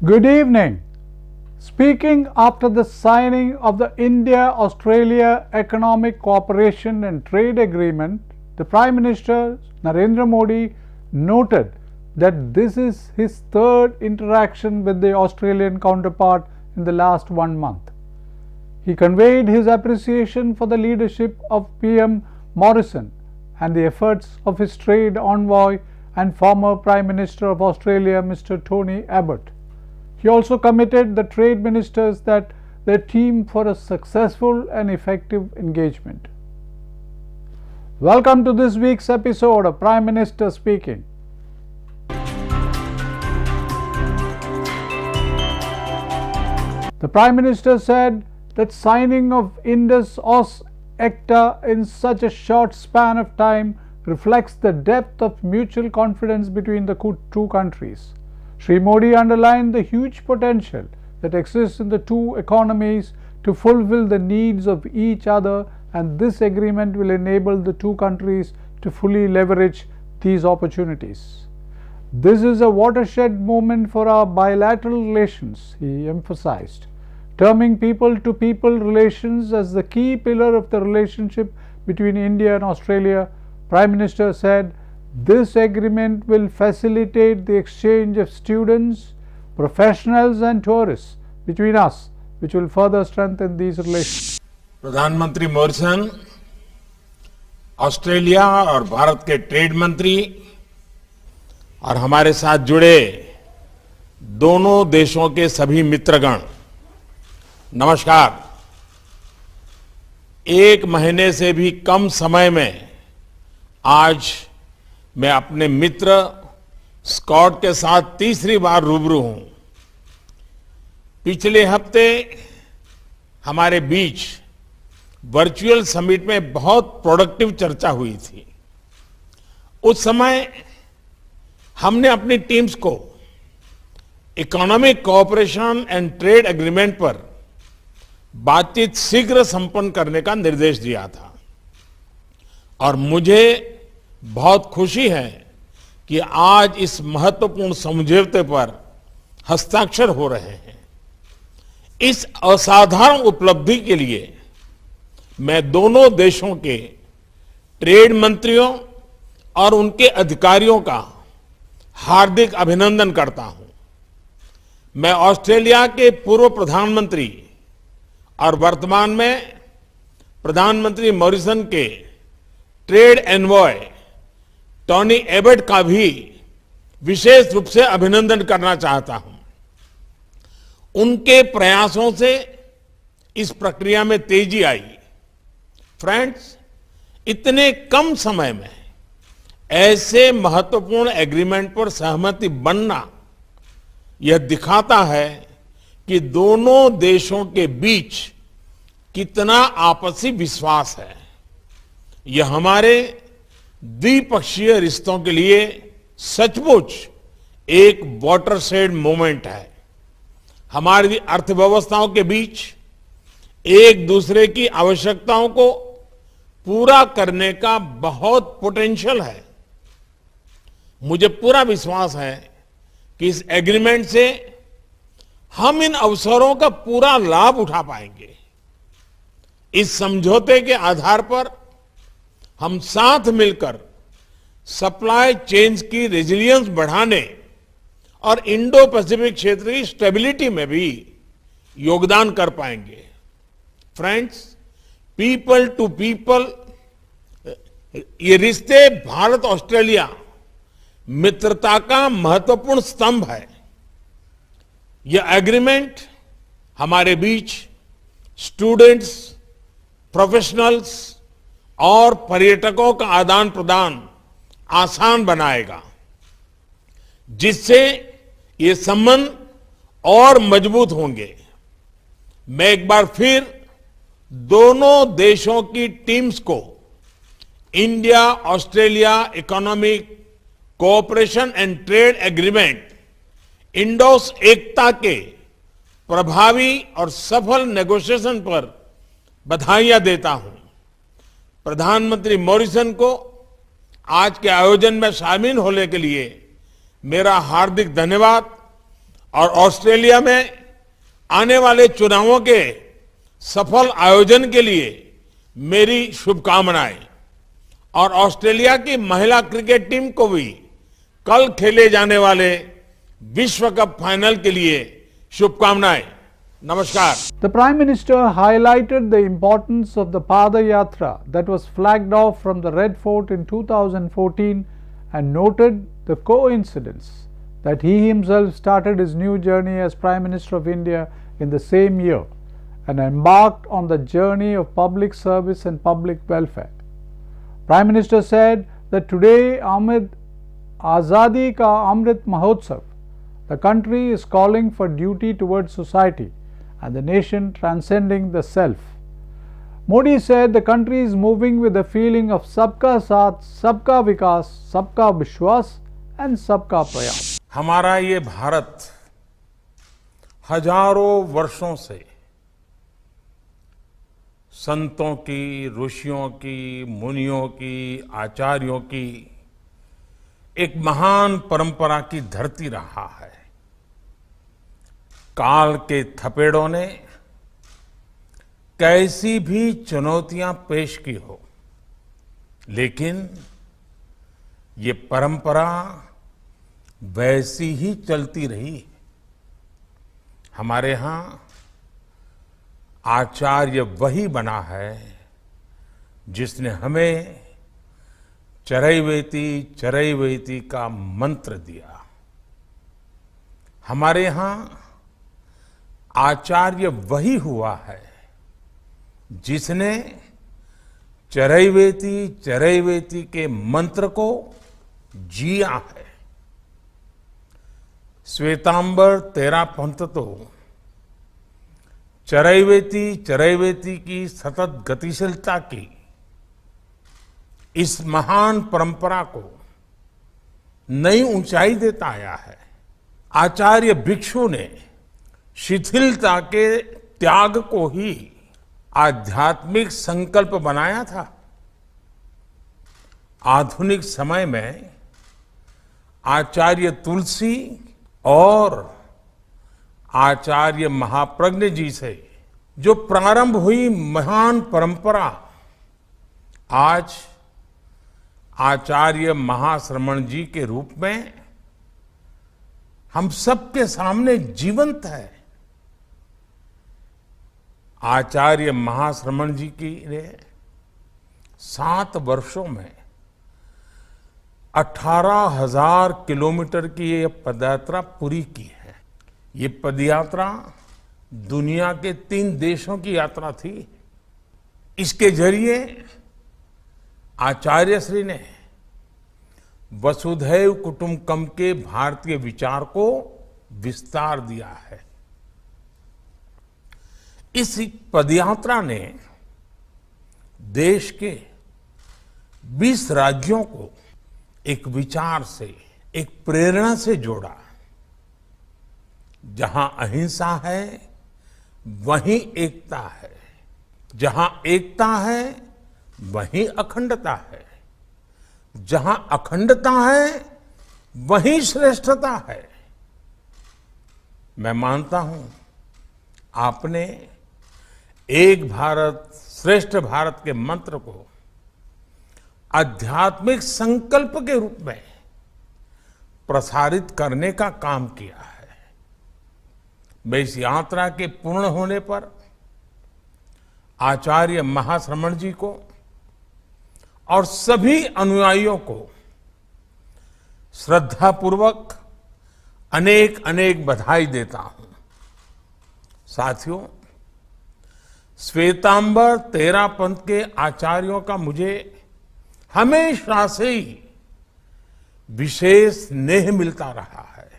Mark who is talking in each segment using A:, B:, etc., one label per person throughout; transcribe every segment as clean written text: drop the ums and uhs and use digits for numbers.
A: Good evening. Speaking after the signing of the India-Australia Economic Cooperation and Trade Agreement, the Prime Minister Narendra Modi noted that this is his third interaction with the Australian counterpart in the last 1 month. He conveyed his appreciation for the leadership of PM Morrison and the efforts of his trade envoy and former Prime Minister of Australia, Mr. Tony Abbott. He also committed the trade ministers that their team for a successful and effective engagement. Welcome to this week's episode of Prime Minister Speaking. The Prime Minister said that signing of Indus-Aus ACTA in such a short span of time reflects the depth of mutual confidence between the two countries. Shri Modi underlined the huge potential that exists in the two economies to fulfill the needs of each other, and this agreement will enable the two countries to fully leverage these opportunities. This is a watershed moment for our bilateral relations, he emphasized, terming people-to-people relations as the key pillar of the relationship between India and Australia. Prime Minister said, "This agreement will facilitate the exchange of students, professionals and tourists between us, which will further strengthen these relations."
B: प्रधानमंत्री Morrison, Australia और भारत के trade मंत्री और हमारे साथ जुड़े दोनों देशों के सभी मित्रगण, नमस्कार। 1 महीने से भी कम समय में आज मैं अपने मित्र स्कॉट के साथ तीसरी बार रूबरू हूं। पिछले हफ्ते हमारे बीच वर्चुअल समिट में बहुत प्रोडक्टिव चर्चा हुई थी। उस समय हमने अपनी टीम्स को economic cooperation and trade agreement पर बातचीत शीघ्र संपन्न करने का निर्देश दिया था और मुझे बहुत खुशी है कि आज इस महत्वपूर्ण समझौते पर हस्ताक्षर हो रहे हैं। इस असाधारण उपलब्धि के लिए मैं दोनों देशों के ट्रेड मंत्रियों और उनके अधिकारियों का हार्दिक अभिनंदन करता हूं। मैं ऑस्ट्रेलिया के पूर्व प्रधानमंत्री और वर्तमान में प्रधानमंत्री मॉरिसन के ट्रेड एनवॉय टोनी एबट का भी विशेष रूप से अभिनंदन करना चाहता हूं। उनके प्रयासों से इस प्रक्रिया में तेजी आई। फ्रेंड्स, इतने कम समय में ऐसे महत्वपूर्ण एग्रीमेंट पर सहमति बनना यह दिखाता है कि दोनों देशों के बीच कितना आपसी विश्वास है। यह हमारे द्विपक्षीय रिश्तों के लिए सचमुच एक वाटरशेड मोमेंट है। हमारी अर्थव्यवस्थाओं के बीच एक दूसरे की आवश्यकताओं को पूरा करने का बहुत पोटेंशियल है। मुझे पूरा विश्वास है कि इस एग्रीमेंट से हम इन अवसरों का पूरा लाभ उठा पाएंगे। इस समझौते के आधार पर हम साथ मिलकर सप्लाई चेन्स की रेजिलियंस बढ़ाने और इंडो पैसिफिक क्षेत्र की स्टेबिलिटी में भी योगदान कर पाएंगे। फ्रेंड्स, पीपल टू पीपल ये रिश्ते भारत ऑस्ट्रेलिया मित्रता का महत्वपूर्ण स्तंभ है। यह एग्रीमेंट हमारे बीच स्टूडेंट्स, प्रोफेशनल्स और पर्यटकों का आदान प्रदान आसान बनाएगा, जिससे ये संबंध और मजबूत होंगे। मैं एक बार फिर दोनों देशों की टीम्स को India Australia economic cooperation and trade agreement IndAus ECTA के प्रभावी और सफल नेगोशिएशन पर बधाइयां देता हूं। प्रधानमंत्री मॉरिसन को आज के आयोजन में शामिल होने के लिए मेरा हार्दिक धन्यवाद और ऑस्ट्रेलिया में आने वाले चुनावों के सफल आयोजन के लिए मेरी शुभकामनाएं और ऑस्ट्रेलिया की महिला क्रिकेट टीम को भी कल खेले जाने वाले विश्व कप फाइनल के लिए शुभकामनाएं। नमस्कार।
A: The Prime Minister highlighted the importance of the Pada Yatra that was flagged off from the Red Fort in 2014 and noted the coincidence that he himself started his new journey as Prime Minister of India in the same year and embarked on the journey of public service and public welfare. Prime Minister said that today amid Azadi Ka Amrit Mahotsav, the country is calling for duty towards society and the nation transcending the self. Modi said the country is moving with a feeling of Sabka Saath, Sabka Vikas, Sabka Vishwas and Sabka Prayas.
B: हमारा ये भारत हजारों वर्षों से संतों की, ऋषियों की, मुनियों की, आचार्यों की एक महान परंपरा की धरती रहा है। काल के थपेड़ों ने कैसी भी चुनौतियां पेश की हो, लेकिन ये परंपरा वैसी ही चलती रही। हमारे यहां आचार्य वही बना है जिसने हमें चरैवेति चरैवेति का मंत्र दिया। हमारे यहां आचार्य वही हुआ है जिसने चरैवेति चरैवेति के मंत्र को जिया है। श्वेतांबर तेरा पंथ तो चरैवेति चरैवेति की सतत गतिशीलता की इस महान परंपरा को नई ऊंचाई देता आया है। आचार्य भिक्षु ने शिथिलता के त्याग को ही आध्यात्मिक संकल्प बनाया था। आधुनिक समय में आचार्य तुलसी और आचार्य महाप्रज्ञ जी से जो प्रारंभ हुई महान परंपरा आज आचार्य महाश्रमण जी के रूप में हम सबके सामने जीवंत है। आचार्य महाश्रमण जी की ने 7 वर्षों में 18,000 किलोमीटर की ये पदयात्रा पूरी की है। ये पदयात्रा दुनिया के 3 देशों की यात्रा थी। इसके जरिए आचार्य श्री ने वसुधैव कुटुंबकम के भारतीय विचार को विस्तार दिया है। इस पदयात्रा ने देश के 20 राज्यों को एक विचार से, एक प्रेरणा से जोड़ा। जहां अहिंसा है वहीं एकता है, जहां एकता है वहीं अखंडता है, जहां अखंडता है वहीं श्रेष्ठता है। मैं मानता हूं आपने एक भारत श्रेष्ठ भारत के मंत्र को आध्यात्मिक संकल्प के रूप में प्रसारित करने का काम किया है। मैं इस यात्रा के पूर्ण होने पर आचार्य महाश्रमण जी को और सभी अनुयायियों को श्रद्धापूर्वक अनेक अनेक बधाई देता हूं। साथियों, श्वेतांबर तेरा पंथ के आचार्यों का मुझे हमेशा से ही विशेष स्नेह मिलता रहा है।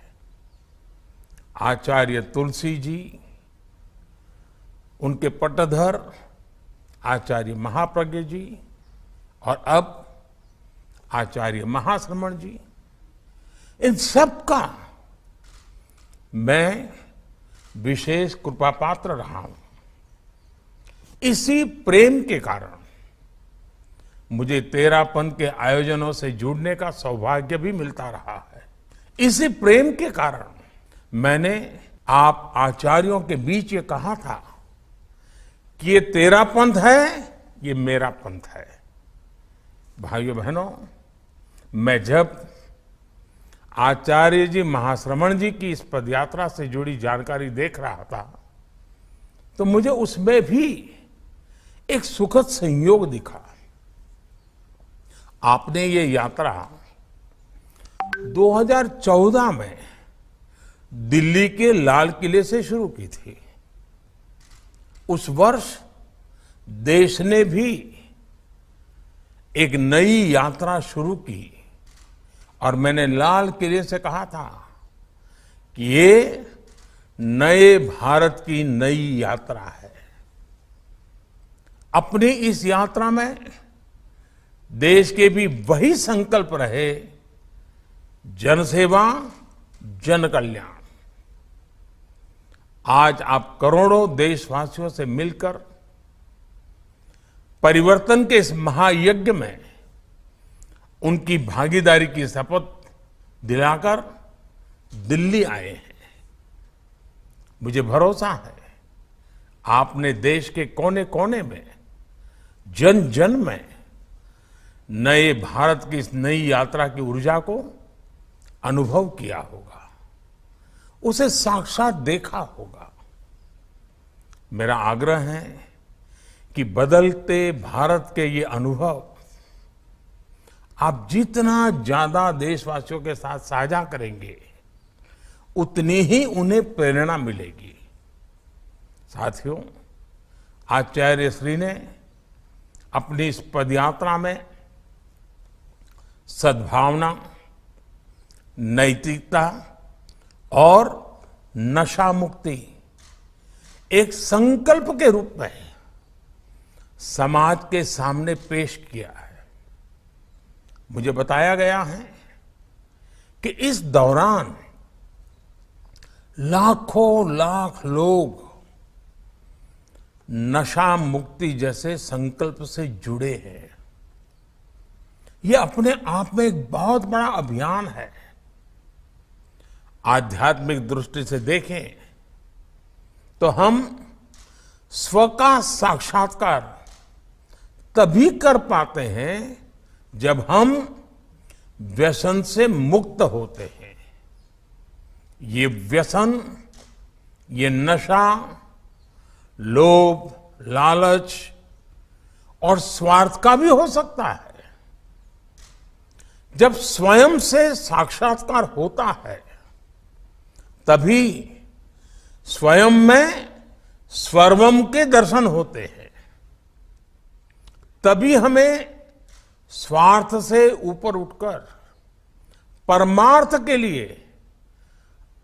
B: आचार्य तुलसी जी, उनके पटधर आचार्य महाप्रज्ञ जी और अब आचार्य महाश्रमण जी, इन सब का मैं विशेष कृपा पात्र रहा हूं। इसी प्रेम के कारण मुझे तेरापंथ के आयोजनों से जुड़ने का सौभाग्य भी मिलता रहा है। इसी प्रेम के कारण मैंने आप आचार्यों के बीच ये कहा था कि ये तेरा पंथ है, ये मेरा पंथ है। भाइयों बहनों, मैं जब आचार्य जी महाश्रमण जी की इस पदयात्रा से जुड़ी जानकारी देख रहा था तो मुझे उसमें भी एक सुखद संयोग दिखा। आपने ये यात्रा 2014 में दिल्ली के लाल किले से शुरू की थी। उस वर्ष देश ने भी एक नई यात्रा शुरू की और मैंने लाल किले से कहा था कि ये नए भारत की नई यात्रा है। अपनी इस यात्रा में देश के भी वही संकल्प रहे, जनसेवा, जन कल्याण। आज आप करोड़ों देशवासियों से मिलकर परिवर्तन के इस महायज्ञ में उनकी भागीदारी की शपथ दिलाकर दिल्ली आए हैं। मुझे भरोसा है आपने देश के कोने कोने में, जन जन में नए भारत की इस नई यात्रा की ऊर्जा को अनुभव किया होगा, उसे साक्षात देखा होगा। मेरा आग्रह है कि बदलते भारत के ये अनुभव आप जितना ज्यादा देशवासियों के साथ साझा करेंगे उतनी ही उन्हें प्रेरणा मिलेगी। साथियों, आचार्य श्री ने अपनी इस पदयात्रा में सद्भावना, नैतिकता और नशा मुक्ति एक संकल्प के रूप में समाज के सामने पेश किया है। मुझे बताया गया है कि इस दौरान लाखों लाख लोग नशा मुक्ति जैसे संकल्प से जुड़े हैं। यह अपने आप में एक बहुत बड़ा अभियान है। आध्यात्मिक दृष्टि से देखें तो हम स्व का साक्षात्कार तभी कर पाते हैं जब हम व्यसन से मुक्त होते हैं। ये व्यसन, ये नशा, लोभ, लालच और स्वार्थ का भी हो सकता है। जब स्वयं से साक्षात्कार होता है तभी स्वयं में सर्वम के दर्शन होते हैं। तभी हमें स्वार्थ से ऊपर उठकर परमार्थ के लिए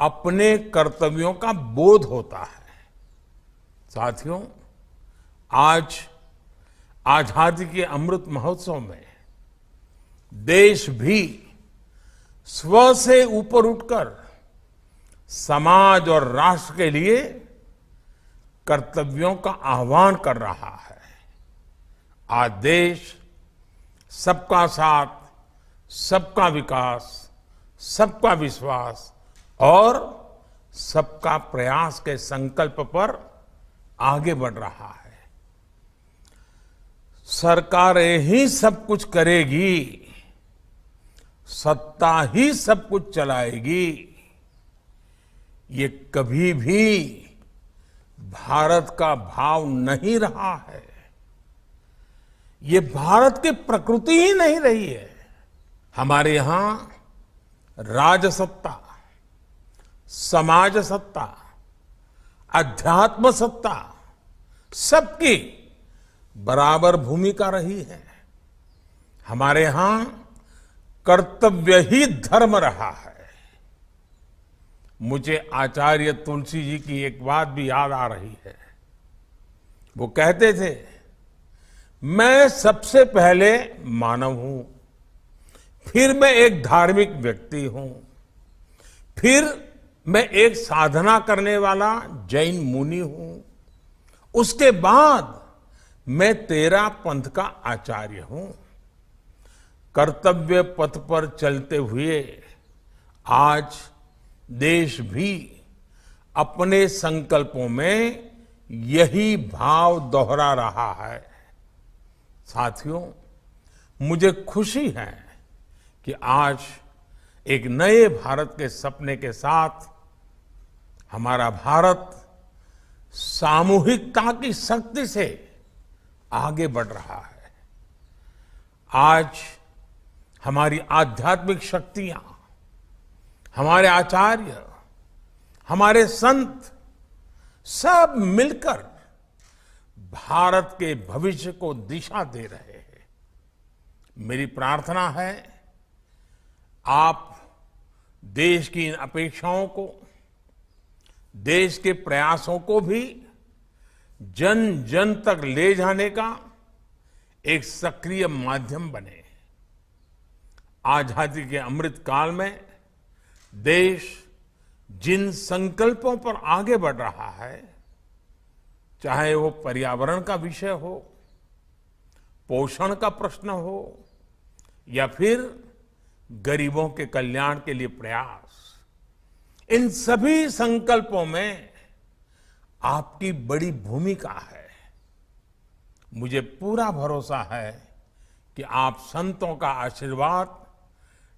B: अपने कर्तव्यों का बोध होता है। साथियों, आज आजादी के अमृत महोत्सव में देश भी स्व से ऊपर उठकर समाज और राष्ट्र के लिए कर्तव्यों का आह्वान कर रहा है। आज देश सबका साथ, सबका विकास, सबका विश्वास और सबका प्रयास के संकल्प पर आगे बढ़ रहा है। सरकारें ही सब कुछ करेगी, सत्ता ही सब कुछ चलाएगी, ये कभी भी भारत का भाव नहीं रहा है। ये भारत की प्रकृति ही नहीं रही है। हमारे यहां राजसत्ता, समाज सत्ता, अध्यात्म सत्ता सबकी बराबर भूमिका रही है। हमारे यहां कर्तव्य ही धर्म रहा है। मुझे आचार्य तुलसी जी की एक बात भी याद आ रही है। वो कहते थे, मैं सबसे पहले मानव हूं, फिर मैं एक धार्मिक व्यक्ति हूं, फिर मैं एक साधना करने वाला जैन मुनि हूं, उसके बाद मैं तेरा पंथ का आचार्य हूं। कर्तव्य पथ पर चलते हुए आज देश भी अपने संकल्पों में यही भाव दोहरा रहा है। साथियों, मुझे खुशी है कि आज एक नए भारत के सपने के साथ हमारा भारत सामूहिकता की शक्ति से आगे बढ़ रहा है। आज हमारी आध्यात्मिक शक्तियां, हमारे आचार्य, हमारे संत सब मिलकर भारत के भविष्य को दिशा दे रहे हैं। मेरी प्रार्थना है आप देश की इन अपेक्षाओं को, देश के प्रयासों को भी जन जन तक ले जाने का एक सक्रिय माध्यम बने। आजादी के अमृत काल में देश जिन संकल्पों पर आगे बढ़ रहा है, चाहे वो पर्यावरण का विषय हो, पोषण का प्रश्न हो या फिर गरीबों के कल्याण के लिए प्रयास, इन सभी संकल्पों में आपकी बड़ी भूमिका है। मुझे पूरा भरोसा है कि आप संतों का आशीर्वाद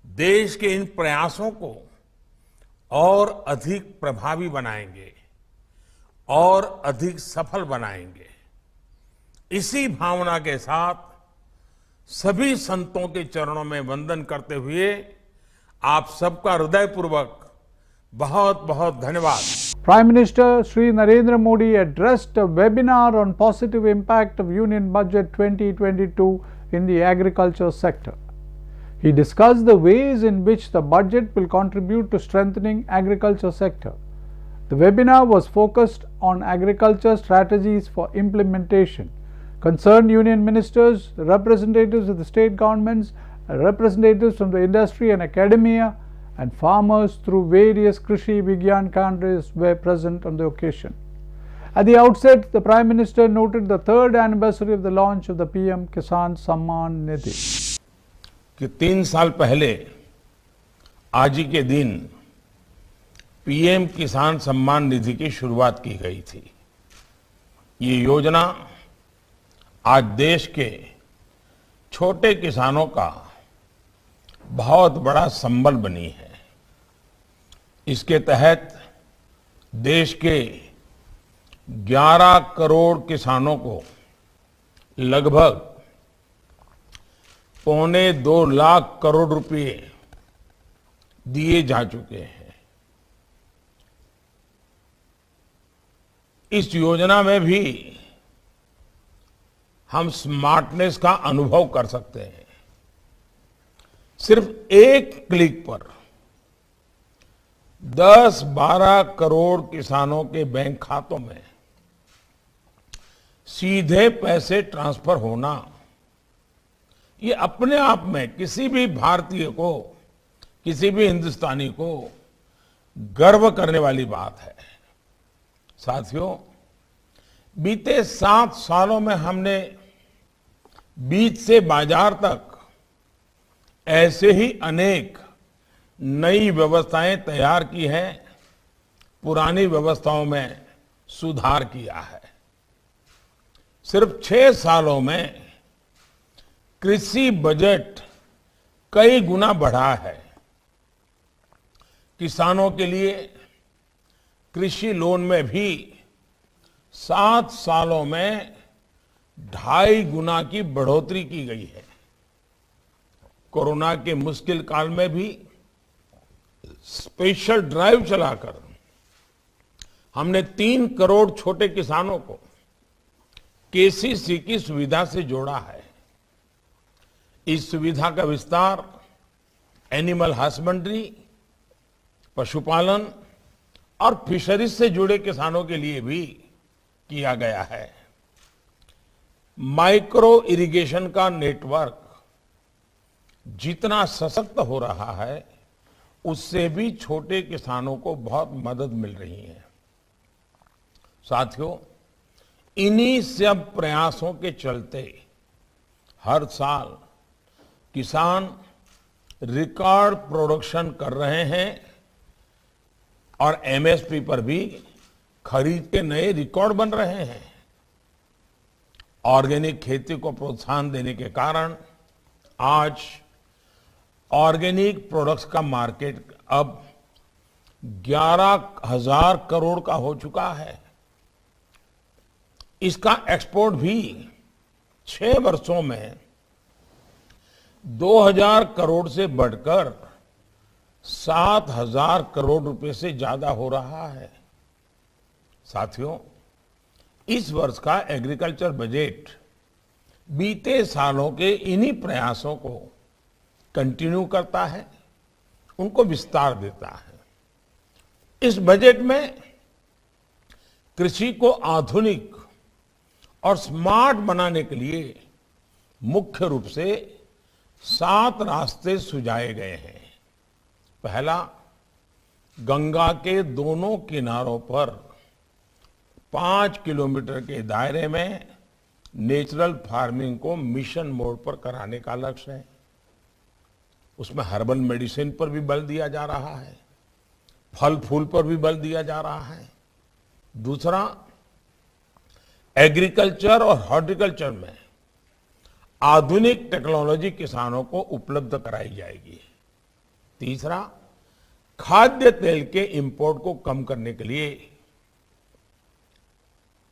B: देश के इन प्रयासों को और अधिक प्रभावी बनाएंगे और अधिक सफल बनाएंगे। इसी भावना के साथ सभी संतों के चरणों में वंदन करते हुए आप सबका हृदयपूर्वक बहुत बहुत धन्यवाद।
A: Prime Minister Shri Narendra Modi addressed a webinar on positive impact of Union Budget 2022 in the agriculture sector. He discussed the ways in which the budget will contribute to strengthening agriculture sector. The webinar was focused on agriculture strategies for implementation. Concerned union ministers, representatives of the state governments, representatives from the industry and academia, and farmers through various Krishi Vigyan Kendras were present on the occasion. At the outset, the Prime Minister noted the third anniversary of the launch of the PM Kisan Samman Nidhi.
B: कि 3 साल पहले आज ही के दिन PM किसान सम्मान निधि की शुरुआत की गई थी। ये योजना आज देश के छोटे किसानों का बहुत बड़ा संबल बनी है। इसके तहत देश के 11 करोड़ किसानों को लगभग 1.25 लाख करोड़ रुपए दिए जा चुके हैं। इस योजना में भी हम स्मार्टनेस का अनुभव कर सकते हैं। सिर्फ एक क्लिक पर 10-12 करोड़ किसानों के बैंक खातों में सीधे पैसे ट्रांसफर होना, ये अपने आप में किसी भी भारतीय को, किसी भी हिंदुस्तानी को गर्व करने वाली बात है। साथियों, बीते 7 सालों में हमने बीज से बाजार तक ऐसे ही अनेक नई व्यवस्थाएं तैयार की हैं, पुरानी व्यवस्थाओं में सुधार किया है। सिर्फ 6 सालों में कृषि बजट कई गुना बढ़ा है। किसानों के लिए कृषि लोन में भी 7 सालों में 2.5 गुना की बढ़ोतरी की गई है। कोरोना के मुश्किल काल में भी स्पेशल ड्राइव चलाकर हमने 3 करोड़ छोटे किसानों को केसीसी की सुविधा से जोड़ा है। इस सुविधा का विस्तार एनिमल हस्बेंड्री, पशुपालन और फिशरीज से जुड़े किसानों के लिए भी किया गया है। माइक्रो इरिगेशन का नेटवर्क जितना सशक्त हो रहा है, उससे भी छोटे किसानों को बहुत मदद मिल रही है। साथियों, इन्हीं सब प्रयासों के चलते हर साल किसान रिकॉर्ड प्रोडक्शन कर रहे हैं। और एमएसपी पर भी खरीद के नए रिकॉर्ड बन रहे हैं। ऑर्गेनिक खेती को प्रोत्साहन देने के कारण आज ऑर्गेनिक प्रोडक्ट्स का मार्केट अब 11,000 करोड़ का हो चुका है। इसका एक्सपोर्ट भी 6 वर्षों में 2,000 करोड़ से बढ़कर 7,000 करोड़ रुपए से ज्यादा हो रहा है। साथियों, इस वर्ष का एग्रीकल्चर बजट बीते सालों के इन्हीं प्रयासों को कंटिन्यू करता है, उनको विस्तार देता है। इस बजट में कृषि को आधुनिक और स्मार्ट बनाने के लिए मुख्य रूप से 7 रास्ते सुझाए गए हैं। पहला, गंगा के दोनों किनारों पर 5 किलोमीटर के दायरे में नेचुरल फार्मिंग को मिशन मोड पर कराने का लक्ष्य है। उसमें हर्बल मेडिसिन पर भी बल दिया जा रहा है, फल फूल पर भी बल दिया जा रहा है। दूसरा, एग्रीकल्चर और हॉर्टिकल्चर में आधुनिक टेक्नोलॉजी किसानों को उपलब्ध कराई जाएगी। तीसरा, खाद्य तेल के इंपोर्ट को कम करने के लिए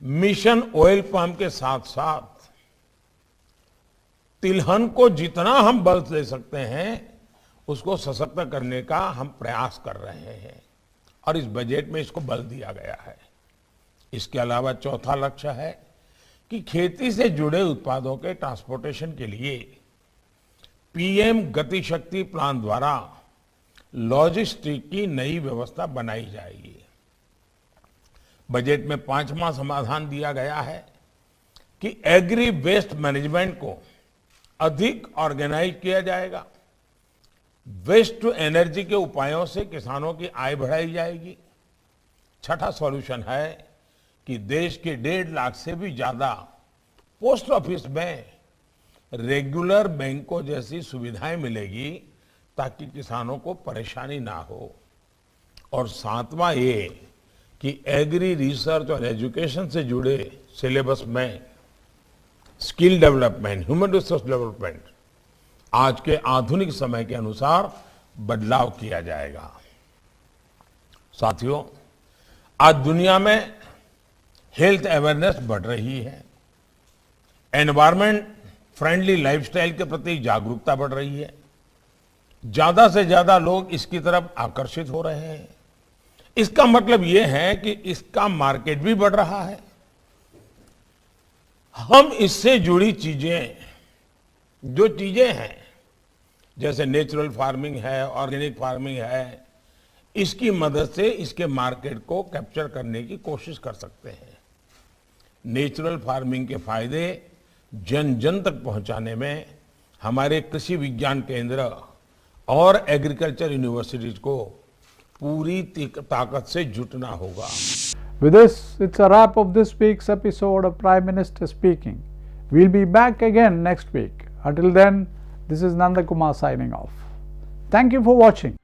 B: मिशन ऑयल पाम के साथ साथ तिलहन को जितना हम बल दे सकते हैं उसको सशक्त करने का हम प्रयास कर रहे हैं और इस बजट में इसको बल दिया गया है। इसके अलावा चौथा लक्ष्य है कि खेती से जुड़े उत्पादों के ट्रांसपोर्टेशन के लिए पीएम गति शक्ति प्लान द्वारा लॉजिस्टिक की नई व्यवस्था बनाई जाएगी। बजट में 5वां समाधान दिया गया है कि एग्री वेस्ट मैनेजमेंट को अधिक ऑर्गेनाइज किया जाएगा। वेस्ट टू एनर्जी के उपायों से किसानों की आय बढ़ाई जाएगी। छठा सॉल्यूशन है कि देश के 1.5 लाख से भी ज्यादा पोस्ट ऑफिस में रेगुलर बैंकों जैसी सुविधाएं मिलेगी ताकि किसानों को परेशानी ना हो। और 7वां ये कि एग्री रिसर्च और एजुकेशन से जुड़े सिलेबस में skill development, human resource development आज के आधुनिक समय के अनुसार बदलाव किया जाएगा। साथियों, आज दुनिया में हेल्थ अवेयरनेस बढ़ रही है, एनवायरमेंट फ्रेंडली लाइफस्टाइल के प्रति जागरूकता बढ़ रही है, ज्यादा से ज्यादा लोग इसकी तरफ आकर्षित हो रहे हैं। इसका मतलब यह है कि इसका मार्केट भी बढ़ रहा है। हम इससे जुड़ी चीजें, जो चीजें हैं जैसे नेचुरल फार्मिंग है, ऑर्गेनिक फार्मिंग है, इसकी मदद से इसके मार्केट को कैप्चर करने की कोशिश कर सकते हैं। नेचुरल फार्मिंग के फायदे जन जन तक पहुंचाने में हमारे कृषि विज्ञान केंद्र और एग्रीकल्चर यूनिवर्सिटीज को पूरी ताकत से जुटना होगा।
A: With this, it's a wrap of this week's episode of Prime Minister Speaking. We'll be back again next week. Until then, this is Nanda Kumar signing off. Thank you for watching.